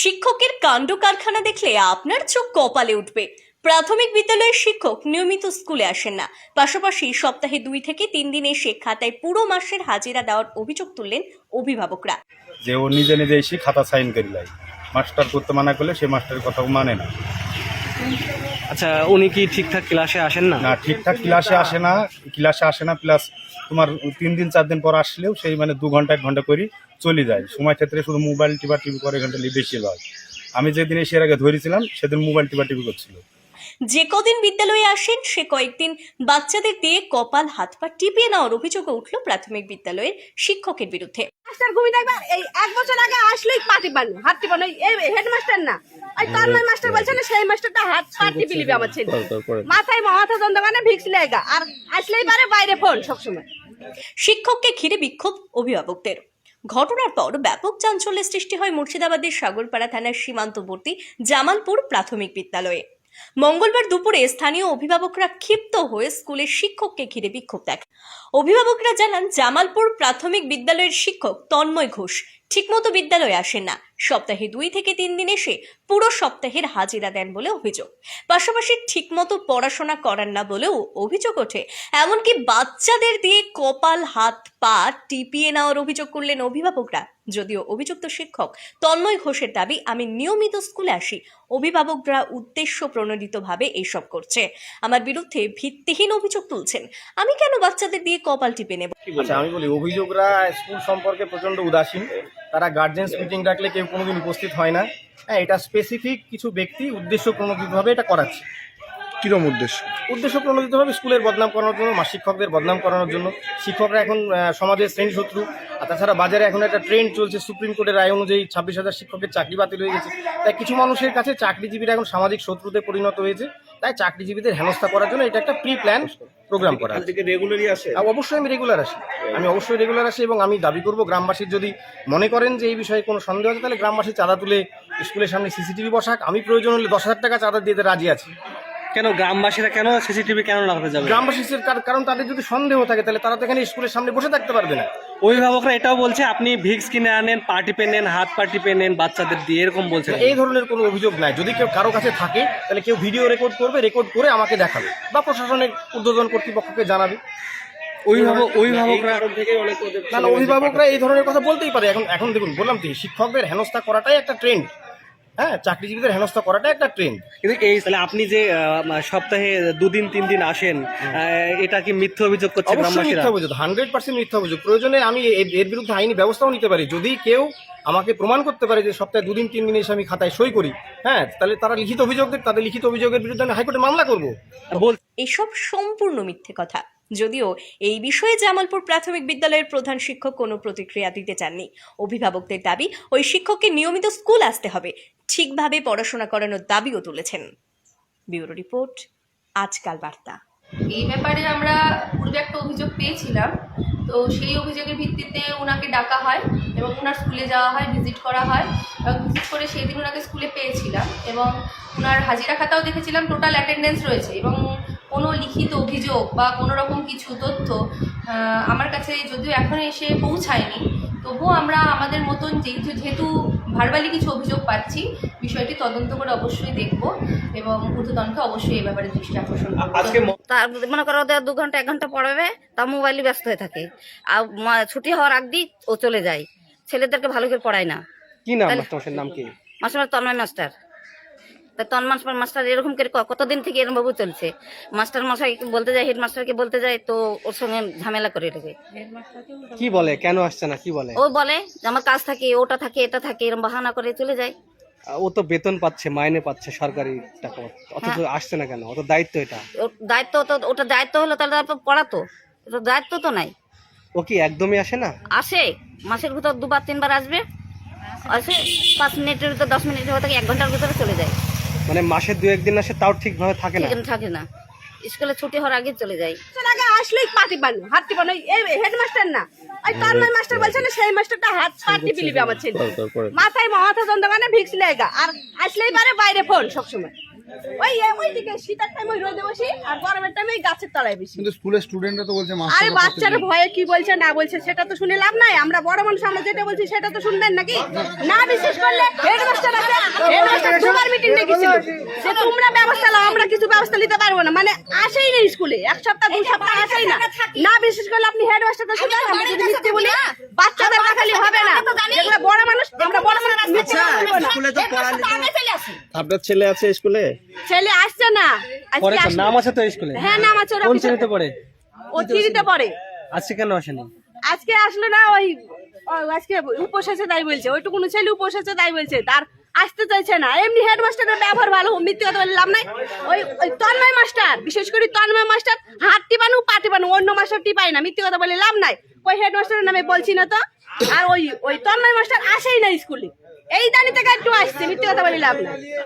শিক্ষকের কাণ্ড কারখানা দেখলে আপনার চোখ কপালে উঠবে। প্রাথমিক বিদ্যালয়ের শিক্ষক নিয়মিত স্কুলে আসেন না, পাশাপাশি সপ্তাহে 2 থেকে 3 দিন এসে খাতায় পুরো মাসের হাজিরা দেওয়ার অভিযোগ তুললেন অভিভাবকরা। যে ও নিজে নিজে এসে খাতা সাইন করে লাই, মাস্টার করতে মানা করলে সে মাস্টারের কথাও মানে না। আচ্ছা, উনি কি ঠিকঠাক ক্লাসে আসেন না? না, ঠিকঠাক ক্লাসে আসে না, প্লাস তোমার 3 দিন 4 দিন পর আসলেও সেই মানে 2 ঘন্টা 1 ঘন্টা করে চলে যায়। সময় ক্ষেত্রে শুধু মোবাইল টিপি করে ঘন্টা বেশি হয়। আমি যেদিন এসে এর আগে ধরেছিলাম সেদিন মোবাইল টিপি করছিল। যে কদিন বিদ্যালয়ে আসেন সে কয়েকদিন বাচ্চাদের দিয়ে কপাল হাত পা টিপিয়ে নেওয়ার অভিযোগ উঠল প্রাথমিক বিদ্যালয়ের শিক্ষকের বিরুদ্ধে। মাস্টার ঘুমি দেখবার এই 1 বছর আগে আসলেই পাটি পান হাত টিপানো, এই হেডমাস্টার না, ওই তন্ময় মাস্টার বলছে না, সেই মাস্টারটা হাত পা টিপি লিবে আমার ছেলে। মাথা যন্ত্রণা ভিক্স লেগা, আর আসলেই পারে বাইরে ফোন সবসময়। শিক্ষককে ঘিরে বিক্ষোভ অভিভাবকদের। ঘটনার পর ব্যাপক চাঞ্চল্যের সৃষ্টি হয় মুর্শিদাবাদের সাগরপাড়া থানার সীমান্তবর্তী জামালপুর প্রাথমিক বিদ্যালয়ে। মঙ্গলবার দুপুরে স্থানীয় অভিভাবকরা ক্ষিপ্ত হয়ে স্কুলের শিক্ষককে ঘিরে বিক্ষোভ দেখান। অভিভাবকরা জানান, জামালপুর প্রাথমিক বিদ্যালয়ের শিক্ষক তন্ময় ঘোষ ঠিকমতো বিদ্যালয়ে আসেন না, সপ্তাহে 2 থেকে 3 দিন এসে পুরো সপ্তাহের হাজিরা দেন বলে অভিযোগ। পাশাপাশি ঠিকমতো পড়াশোনা করান না বলেও অভিযোগ ওঠে। এমনকি বাচ্চাদের দিয়ে কপাল হাত পা টিপিয়ে নেওয়ার অভিযোগ করলেন অভিভাবকরা। যদিও অভিযুক্ত শিক্ষক তন্ময় ঘোষের দাবি, আমি নিয়মিত স্কুলে আসি, অভিভাবকরা উদ্দেশ্য প্রণোদিতভাবে এইসব করছে, আমার বিরুদ্ধে ভিত্তিহীন অভিযোগ তুলছেন, আমি কেন বাচ্চাদের দিয়ে কপাল টিপে নেব। আচ্ছা, আমি বলি অভিযোগরা স্কুল সম্পর্কে প্রচণ্ড উদাসীন। তারা গার্জেন্স মিটিং ডাকলে কেউ কোনোদিন উপস্থিত হয় না। হ্যাঁ, এটা স্পেসিফিক কিছু ব্যক্তি উদ্দেশ্য প্রণোদিতভাবে এটা করাচ্ছে। কিরম উদ্দেশ্য? উদ্দেশ্য প্রণোদিতভাবে স্কুলের বদনাম করানোর জন্য, শিক্ষকদের বদনাম করানোর জন্য। শিক্ষকরা এখন সমাজের শ্রেণী শত্রু। আর তাছাড়া বাজারে এখন একটা ট্রেন্ড চলছে, সুপ্রিম কোর্টের রায় অনুযায়ী 26,000 শিক্ষকের চাকরি বাতিল হয়ে গেছে। তাই কিছু মানুষের কাছে চাকরিজীবীরা এখন সামাজিক শত্রুতে পরিণত হয়েছে। তাই চাকরিজীবীদের হেনস্থা করার জন্য এটা একটা প্রি প্ল্যান প্রোগ্রাম করা। রেগুলারই আসে? অবশ্যই আমি রেগুলার আসি, এবং আমি দাবি করব গ্রামবাসীর যদি মনে করেন যে এই বিষয়ে কোনো সন্দেহ আছে, তাহলে গ্রামবাসী চাঁদা তুলে স্কুলের সামনে সিসিটিভি বসাক। আমি প্রয়োজন হলে 10,000 টাকা চাঁদা দিতে রাজি আছি। কেন গ্রামবাসীরা কেন সিসিটিভি কেন লাগাতে যাবে? গ্রামবাসীর কারণ তাদের যদি সন্দেহ থাকে তাহলে তারা তো এখানে স্কুলের সামনে বসে থাকতে পারবে না। অভিভাবকরা এটাও বলছে আপনি ভিক্স কিনে আনেন, পার্টি পেন নেন, হাত পার্টি পেন নেন বাচ্চাদের দিয়ে, এরকম বলছে। এই ধরনের কোনো অভিযোগ নাই। যদি কেউ কারো কাছে থাকে তাহলে কেউ ভিডিও রেকর্ড করবে, রেকর্ড করে আমাকে দেখাবে বা প্রশাসনের ঊর্ধ্বতন কর্তৃপক্ষকে জানাবে। অভিভাবকরা এই ধরনের কথা বলতেই পারে। এখন দেখুন, বললাম তো, শিক্ষকদের হেনস্থা করাটাই একটা ট্রেন্ড। হ্যাঁ, চাকরিজীবীদের হেনস্থা করাটাই একটা ট্রেন্ড। কিন্তু এই তাহলে আপনি যে সপ্তাহে 2 দিন 3 দিন আসেন, এটা কি মিথ্যা অভিযোগ করছে গ্রামবাসীরা? মিথ্যা অভিযোগ, 100% মিথ্যা অভিযোগ। প্রয়োজনে আমি এর বিরুদ্ধে আইনি ব্যবস্থাও নিতে পারি। যদি কেউ আমাকে প্রমাণ করতে পারে যে সপ্তাহে 2 দিন 3 দিন এসে আমি খাতায় সই করি, হ্যাঁ, তাহলে তারা তাদের লিখিত অভিযোগের বিরুদ্ধে আমি হাইকোর্টে মামলা করবো। এসব সম্পূর্ণ মিথ্যে কথা। যদিও এই বিষয়ে জামালপুর প্রাথমিক বিদ্যালয়ের প্রধান শিক্ষক কোনো প্রতিক্রিয়া দিতে চাননি। অভিভাবকদের দাবি, ওই শিক্ষককে নিয়মিত স্কুল আসতে হবে, ঠিকভাবে পড়াশোনা করানোর দাবিও তুলেছেন। ব্যুরো রিপোর্ট, আজকাল বার্তা। এই ব্যাপারে আমরা পূর্বে একটা অভিযোগ পেয়েছিলাম, তো সেই অভিযোগের ভিত্তিতে ওনাকে ডাকা হয় এবং ওনার স্কুলে যাওয়া হয়, ভিজিট করা হয়, এবং ভিজিট করে সেই দিন ওনাকে স্কুলে পেয়েছিলাম এবং ওনার হাজিরা খাতাও দেখেছিলাম, টোটাল অ্যাটেন্ডেন্স রয়েছে এবং কোনো লিখিত অভিযোগ বা কোনো রকম কিছু তথ্য আমার কাছে যদিও এখনও এসে পৌঁছায়নি, তবুও আমরা আমাদের মতন যেহেতু ভার্বালি কিছু অভিযোগ পাচ্ছি, বিষয়টি তদন্ত করে অবশ্যই দেখব এবং ঊর্ধ্বতনকে অবশ্যই এই ব্যাপারে দৃষ্টি আকর্ষণ করব। তার মনে করো 2 ঘন্টা 1 ঘন্টা পড়াবে, তা মোবাইলে ব্যস্ত হয়ে থাকে। আর ছুটি হওয়ার আগ দিয়ে ও চলে যায়, ছেলেদেরকে ভালো করে পড়ায় না। কি নাম মাস্টারের নাম কি? Master Tanmoy master. তা তন্ময় মাস্টার এরকম করে কতদিন থেকে এরকম ভাবে চলছে। মাস্টার মশাই বলতে যায়, হেডমাস্টারকে বলতে যায়, তো ওর সঙ্গে ঝামেলা করে রেখে। কি বলে, কেন আসছে না কি বলে? ও বলে যে আমার কাজ থাকে, ওটা থাকে, এটা থাকে, এরকম বাহানা করে চলে যায়। ও তো বেতন পাচ্ছে, মাইনে পাচ্ছে সরকারি টাকা, অথচ আসছে না কেন? ওর দায়িত্ব এটা। দায়িত্ব তো, ওটা দায়িত্ব হলো তাহলে তারপর পড়াতো, এটা দায়িত্ব তো নাই। ও কি একদমই আসে না? আসে, মাসের ভিতর 2বার 3বার আসবে, আসে 5 মিনিটের ভিতর 10 মিনিটের ভিতর 1 ঘন্টার ভিতরে চলে যায়। মানে মাসে 2-1 দিন আসে, তাও ঠিকভাবে থাকে না? থাকে না, স্কুলে ছুটি হওয়ার আগে চলে যায়। আগে আসলেই পাটি পান হাত টিপানো, এই হেডমাস্টার না, ওই তন্ময় মাস্টার বলছে না, সেই মাস্টারটা হাত পা টিপি লিবে আমার ছেলে। মাথা যন্ত্রণা ভিক্স লেগা, আর আসলেই পারে বাইরে ফোন সবসময়। ওইদিকে শীতের টাইম ওই রোদে বসি আর গরমের টাইম ওই গাছের তলায় বেশি। কিন্তু স্কুলের স্টুডেন্টরা তো বলছে আরে বাচ্চারা ভয়ে কি বলছে না বলছে সেটা তো শুনে লাভ নাই, আমরা বড় মানুষ আমরা যেটা বলছি সেটা তো শুনবেন নাকি? না বিশেষ করলে হেডমাস্টার আছে, হেডমাস্টার দুবার মিটিং ডেকেছিল যে তোমরা ব্যবস্থা নাও, আমরা কিছু ব্যবস্থা নিতে পারবো না, মানে আসেই না স্কুলে, এক সপ্তাহ 2 সপ্তাহ আসেই না। না বিশেষ করলে আপনি হেডমাস্টারকে শুনবেন, আমরা যদি মিথ্যে বলি বাচ্চাদের দেখালি হবে না, যেগুলো বড় মানুষ আমরা বড় মানুষ মিথ্যে বলবো না। স্কুলে তো পড়ালে আপনার ছেলে আছে স্কুলে? ছেলে আসছে না, পরে আজকে তো নাম আছে তো স্কুলে? হ্যাঁ নাম আছে, কোন শ্রেণীতে পড়ে? ও 3তে পড়ে। আজকে কেন আসেনি? আজকে আসলো না, ওই আজকে উপোস আছে তাই বলছে, ওইটুকুনো ছেলে উপোস আছে তাই বলছে, তার আসতে চাইছে না। এমনি হেডমাস্টারের ব্যবহার ভালো, মিথ্যে কথা বলে লাভ নাই। ওই তন্ময় মাস্টার, বিশেষ করে তন্ময় মাস্টার হাত টিপানো পা টিপানো, অন্য মাস্টার টিপাই না, মিথ্যে কথা বলে লাভ নাই। ওই হেডমাস্টারের নামে বলছি না তো। আর ওই তন্ময় মাস্টার আসেই না স্কুলে, এই দানি থেকে একটু আসছে, মিথ্যে কথা বলে লাভ নাই।